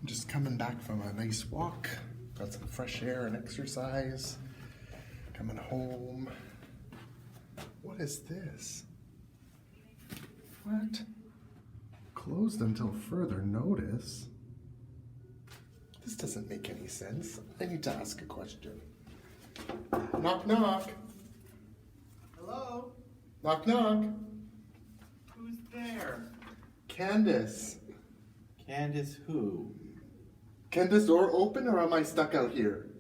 Just coming back from a nice walk. Got some fresh air and exercise. Coming home. What is this? What? Closed until further notice? This doesn't make any sense. I need to ask a question. Knock, knock. Hello? Knock, knock. Who's there? Candace. Candace who? Can this door open or am I stuck out here?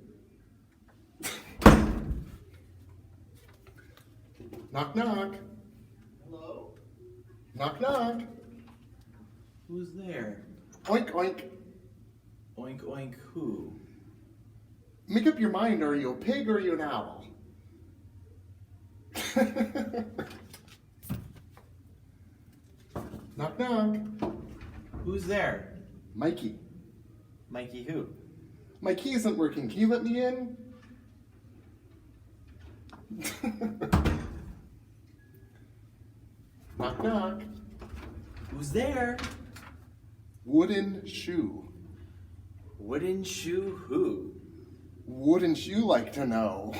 Knock, knock. Hello? Knock, knock. Who's there? Oink, oink. Oink oink who? Make up your mind. Are you a pig or are you an owl? Knock, knock. Who's there? Mikey. Mikey who? My key isn't working. Can you let me in? Knock, knock. Who's there? Wooden shoe. Wooden shoe who? Wouldn't you like to know?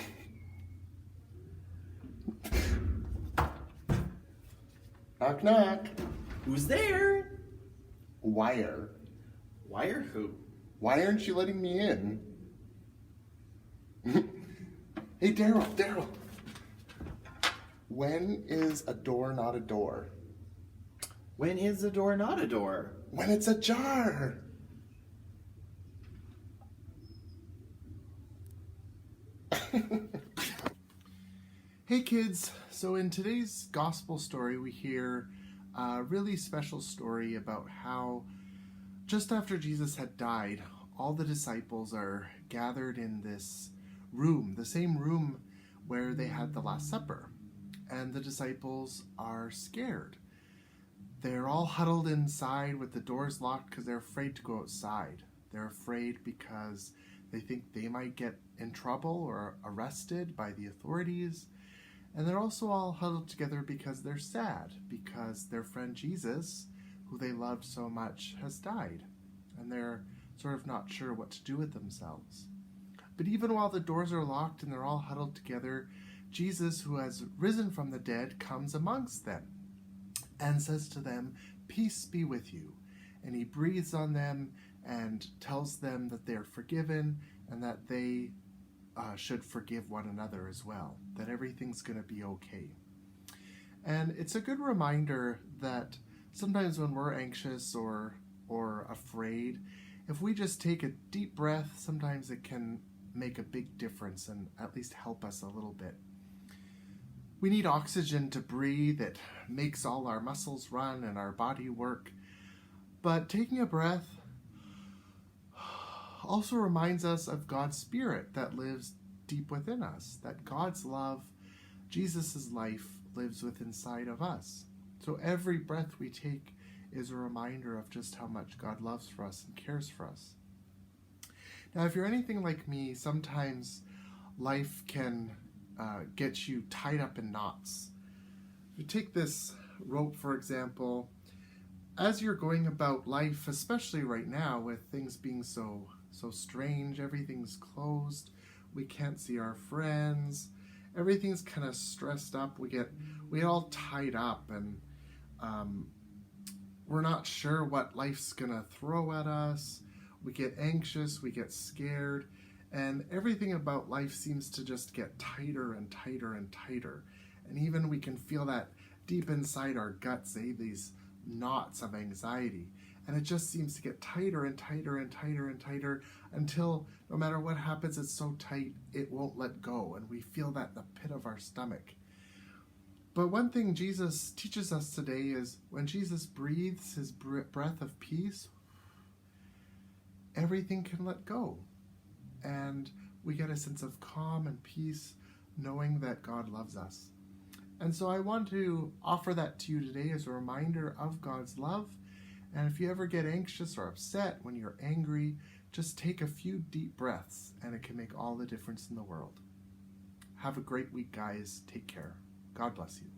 Knock, knock. Who's there? Wire. Wire who? Why aren't you letting me in? Hey, Daryl. When is a door not a door? When is a door not a door? When it's ajar. Hey kids, so in today's gospel story we hear a really special story about how just after Jesus had died, all the disciples are gathered in this room, the same room where they had the Last Supper. And the disciples are scared. They're all huddled inside with the doors locked because they're afraid to go outside. They're afraid because they think they might get in trouble or arrested by the authorities. And they're also all huddled together because they're sad, because their friend Jesus, who they loved so much, has died. And they're sort of not sure what to do with themselves. But even while the doors are locked and they're all huddled together, Jesus, who has risen from the dead, comes amongst them and says to them, "Peace be with you." And he breathes on them and tells them that they're forgiven and that they should forgive one another as well, that everything's going to be okay. And it's a good reminder that sometimes when we're anxious or afraid, if we just take a deep breath, sometimes it can make a big difference and at least help us a little bit. We need oxygen to breathe. It makes all our muscles run and our body work. But taking a breath also reminds us of God's Spirit that lives deep within us, that God's love, Jesus' life, lives within inside of us. So every breath we take is a reminder of just how much God loves for us and cares for us. Now, if you're anything like me, sometimes life can get you tied up in knots. If you take this rope, for example, as you're going about life, especially right now with things being so strange, everything's closed, we can't see our friends, everything's kind of stressed up, we get all tied up and we're not sure what life's gonna throw at us. We get anxious, we get scared, and everything about life seems to just get tighter and tighter and tighter. And even we can feel that deep inside our guts, these knots of anxiety. And it just seems to get tighter and tighter and tighter and tighter until no matter what happens, it's so tight, it won't let go. And we feel that in the pit of our stomach. But one thing Jesus teaches us today is when Jesus breathes his breath of peace, everything can let go. And we get a sense of calm and peace knowing that God loves us. And so I want to offer that to you today as a reminder of God's love. And if you ever get anxious or upset, when you're angry, just take a few deep breaths and it can make all the difference in the world. Have a great week, guys. Take care. God bless you.